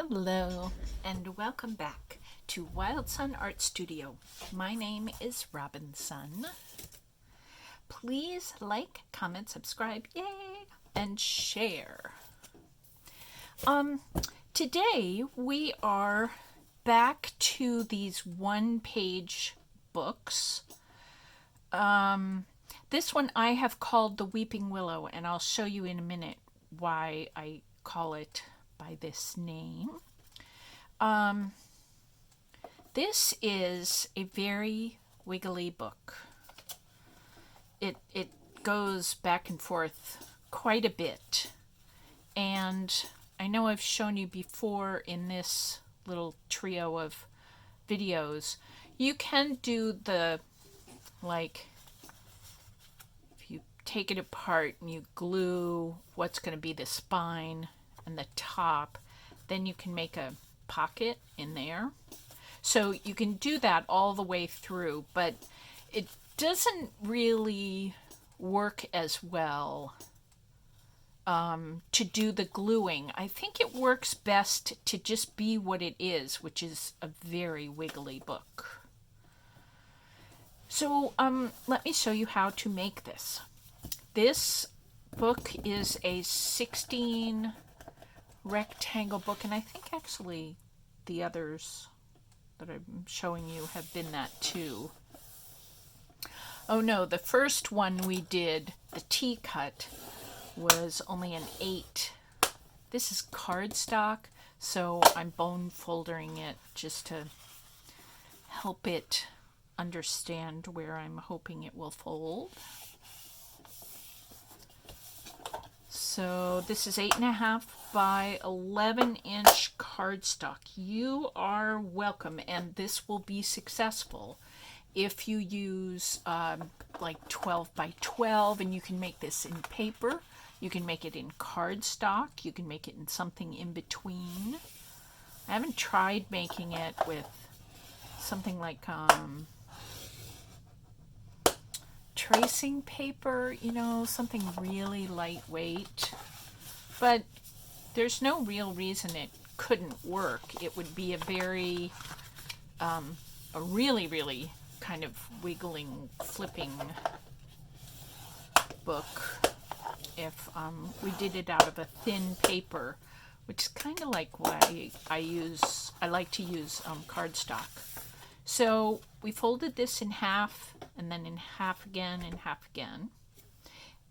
Hello and welcome back to Willow Art Studio. My name is Robinsunne. Please like, comment, subscribe, yay, and share. Today we are back to these one-page books. This one I have called The Weeping Willow, and I'll show you in a minute why I call it by this name. This is a very wiggly book. It goes back and forth quite a bit, and I know I've shown you before in this little trio of videos, you can do the, like, if you take it apart and you glue what's going to be the spine and the top, then you can make a pocket in there. So you can do that all the way through, but it doesn't really work as well to do the gluing. I think it works best to just be what it is, which is a very wiggly book. So let me show you how to make this. This book is a 16 rectangle book, and I think actually the others that I'm showing you have been that too. Oh no, the first one we did, the tea cut, was only an 8. This is cardstock, so I'm bone folding it just to help it understand where I'm hoping it will fold. So this is 8.5 by 11-inch cardstock. You are welcome, and this will be successful if you use like 12 by 12, and you can make this in paper. You can make it in cardstock. You can make it in something in between. I haven't tried making it with something like tracing paper, you know, something really lightweight. But there's no real reason it couldn't work. It would be a very, a really kind of wiggling, flipping book if we did it out of a thin paper, which is kind of like why I like to use cardstock. So we folded this in half, and then in half again, and half again.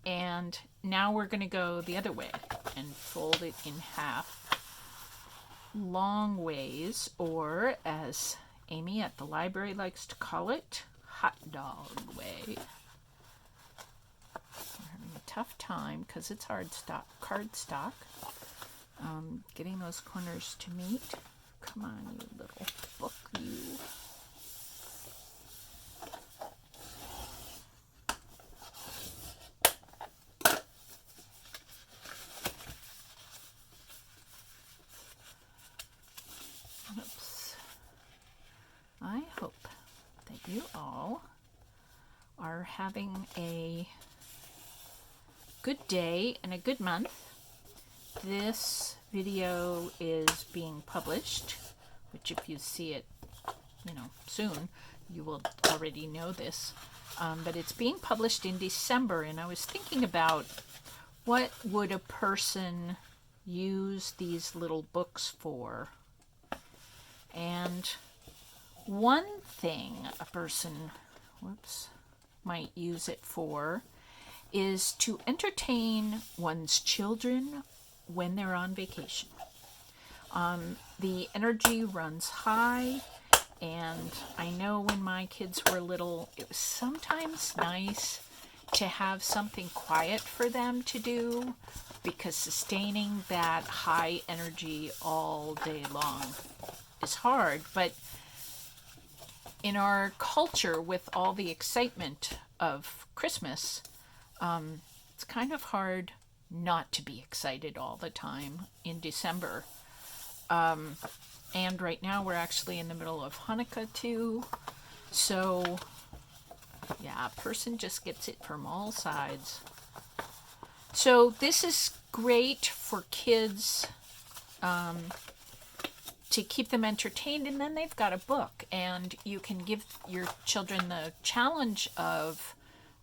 And now we're going to go the other way and fold it in half long ways, or as Amy at the library likes to call it, hot dog way. We're having a tough time because it's cardstock. Getting those corners to meet. Come on, you little book, you. I hope that you all are having a good day and a good month. This video is being published, which if you see it, you know, soon, you will already know this. But it's being published in December, and I was thinking about what would a person use these little books for. And one thing a person, might use it for is to entertain one's children when they're on vacation. The energy runs high, and I know when my kids were little, it was sometimes nice to have something quiet for them to do, because sustaining that high energy all day long is hard. But in our culture, with all the excitement of Christmas, it's kind of hard not to be excited all the time in December. And right now we're actually in the middle of Hanukkah too. So yeah, a person just gets it from all sides. So this is great for kids to keep them entertained, and then they've got a book, and you can give your children the challenge of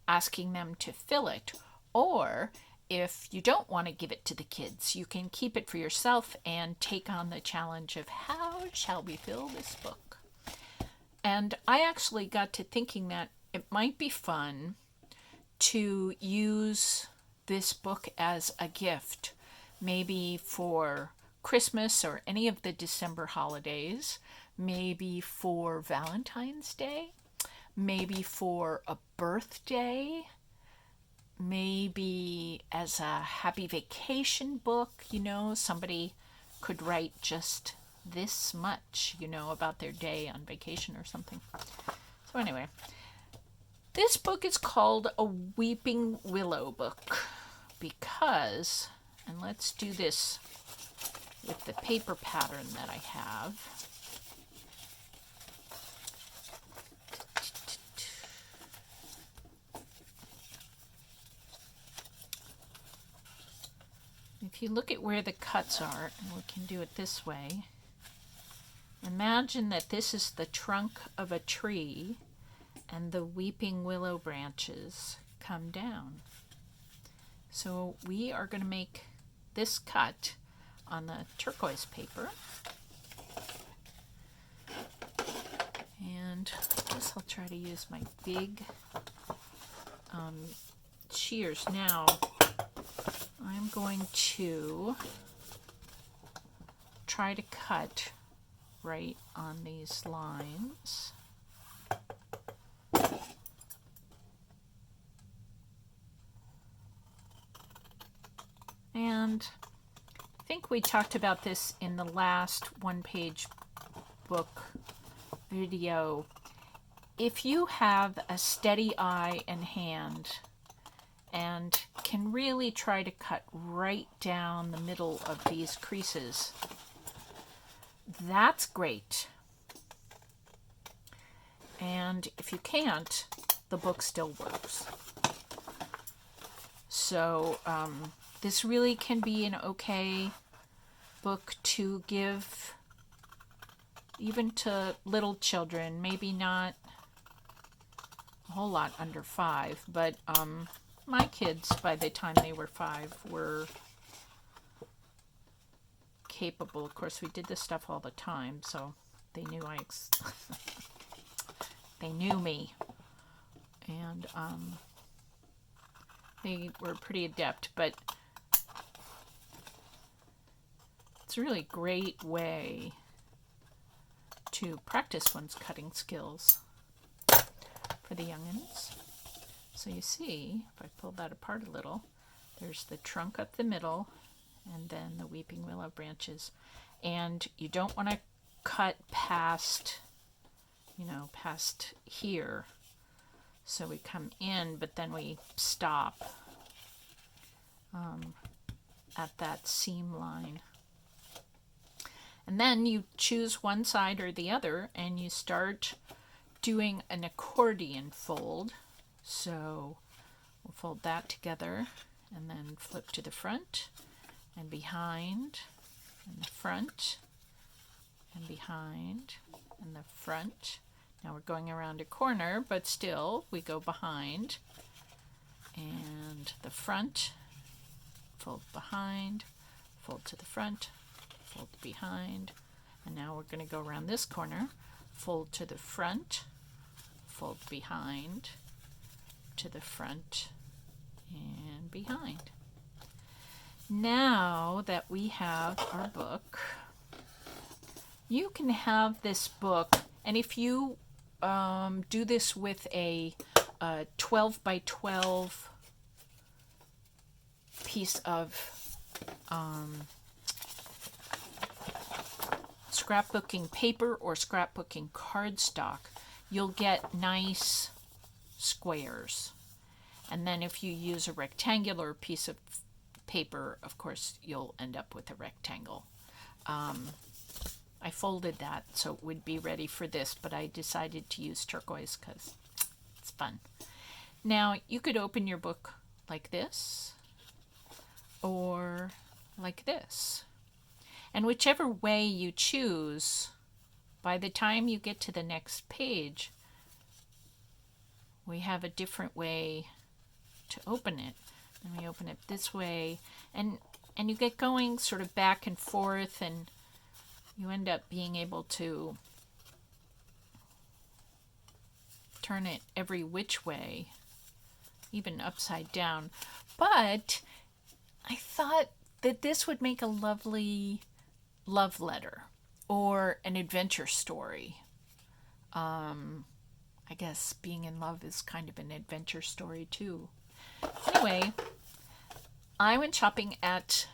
asking them to fill it. Or if you don't want to give it to the kids, you can keep it for yourself and take on the challenge of how shall we fill this book. And I actually got to thinking that it might be fun to use this book as a gift, maybe for Christmas or any of the December holidays, maybe for Valentine's Day, maybe for a birthday, maybe as a happy vacation book. Somebody could write just this much, about their day on vacation or something. So anyway, this book is called A Weeping Willow book because, and let's do this with the paper pattern that I have. If you look at where the cuts are, and we can do it this way, imagine that this is the trunk of a tree and the weeping willow branches come down. So we are going to make this cut on the turquoise paper. And I guess I'll try to use my big shears. Now, I'm going to try to cut right on these lines. And I think we talked about this in the last one-page book video. If you have a steady eye and hand and can really try to cut right down the middle of these creases, that's great. And if you can't, the book still works. So this really can be an okay book to give even to little children, maybe not a whole lot under 5, but my kids, by the time they were 5, were capable. Of course, we did this stuff all the time, so they knew they knew me, and they were pretty adept. But it's a really great way to practice one's cutting skills for the young'uns. So you see, if I pull that apart a little, there's the trunk up the middle, and then the weeping willow branches. And you don't want to cut past, past here. So we come in, but then we stop at that seam line. And then you choose one side or the other, and you start doing an accordion fold. So we'll fold that together and then flip to the front and behind, and the front and behind and the front. Now we're going around a corner, but still we go behind and the front, fold behind, fold to the front, fold behind, and now we're going to go around this corner, fold to the front, fold behind, to the front, and behind. Now that we have our book, you can have this book, and if you do this with a 12 by 12 piece of scrapbooking paper or scrapbooking cardstock, you'll get nice squares. And then if you use a rectangular piece of paper, of course, you'll end up with a rectangle. I folded that so it would be ready for this, but I decided to use turquoise because it's fun. Now, you could open your book like this or like this. And whichever way you choose, by the time you get to the next page, we have a different way to open it. And we open it this way, and you get going sort of back and forth, and you end up being able to turn it every which way, even upside down. But I thought that this would make a lovely love letter or an adventure story. I guess being in love is kind of an adventure story too. Anyway, I went shopping at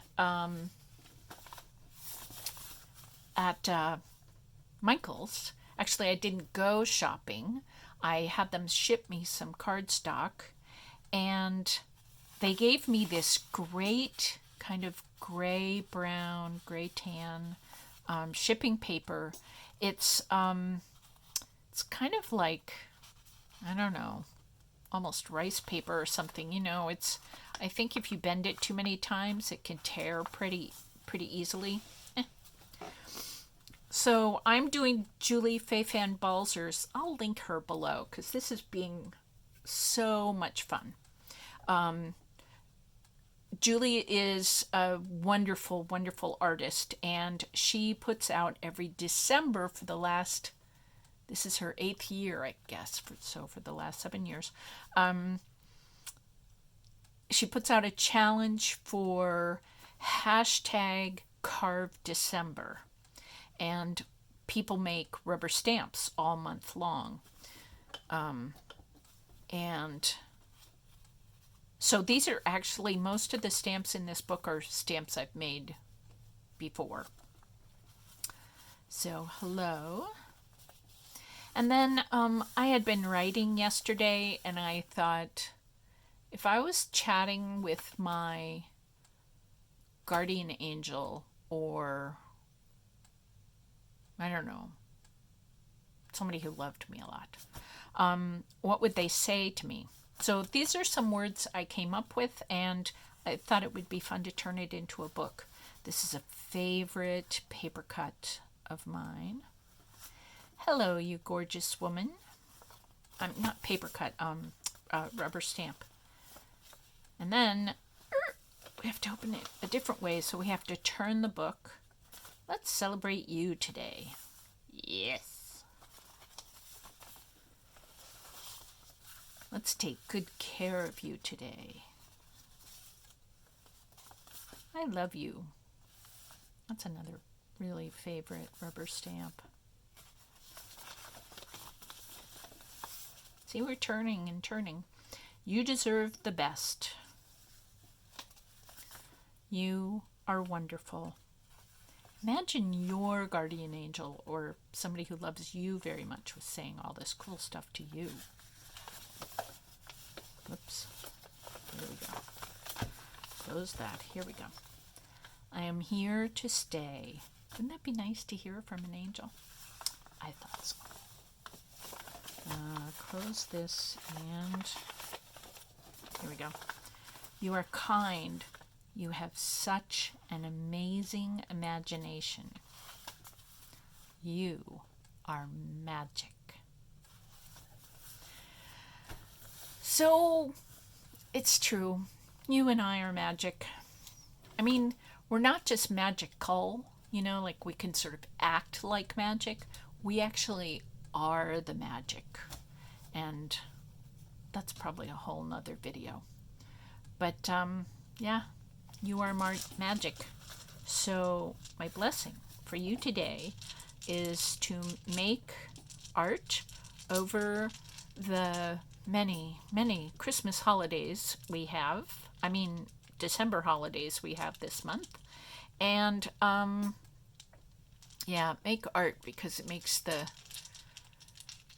Michael's. Actually, I didn't go shopping. I had them ship me some cardstock, and they gave me this great kind of gray brown, gray tan shipping paper. It's kind of like, I don't know, almost rice paper or something. You know, I think if you bend it too many times, it can tear pretty easily. So I'm doing Julie Fayfan Balzer's. I'll link her below because this is being so much fun. Julie is a wonderful, wonderful artist, and she puts out every December for the last, this is her 8th year, I guess, for the last 7 years. She puts out a challenge for #CarveDecember. And people make rubber stamps all month long. And so these are actually, most of the stamps in this book are stamps I've made before. So, hello. And then I had been writing yesterday, and I thought, if I was chatting with my guardian angel, or I don't know, somebody who loved me a lot, what would they say to me? So these are some words I came up with, and I thought it would be fun to turn it into a book. This is a favorite paper cut of mine. Hello, you gorgeous woman. Not paper cut, rubber stamp. And then we have to open it a different way, so we have to turn the book. Let's celebrate you today. Yes. Let's take good care of you today. I love you. That's another really favorite rubber stamp. See, we're turning and turning. You deserve the best. You are wonderful. Imagine your guardian angel or somebody who loves you very much was saying all this cool stuff to you. Whoops. Here we go. Close that. Here we go. I am here to stay. Wouldn't that be nice to hear from an angel? I thought so. Close this, and here we go. You are kind. You have such an amazing imagination. You are magic. So, it's true. You and I are magic. I mean, we're not just magical, you know, like we can sort of act like magic. We actually are the magic. And that's probably a whole nother video. But, yeah. You are magic. So my blessing for you today is to make art over the many, many Christmas holidays we have. I mean, December holidays we have this month. And, yeah, make art because it makes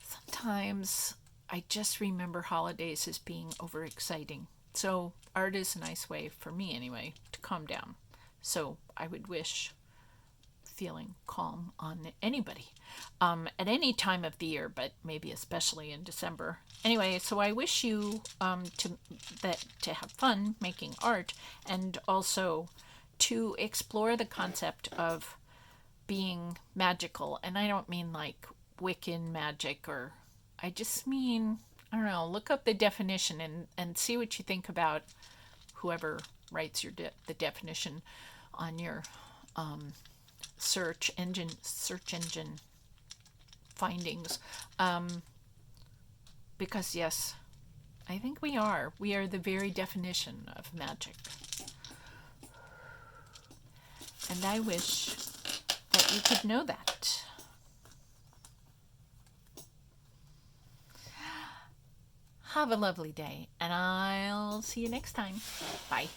sometimes I just remember holidays as being overexciting. So art is a nice way, for me anyway, to calm down. So I would wish feeling calm on anybody at any time of the year, but maybe especially in December. Anyway, so I wish you to have fun making art, and also to explore the concept of being magical. And I don't mean like Wiccan magic, or I just mean, I don't know, look up the definition and see what you think about whoever writes the definition on your search engine findings. Because yes, I think we are the very definition of magic. And I wish that you could know that. Have a lovely day, and I'll see you next time. Bye.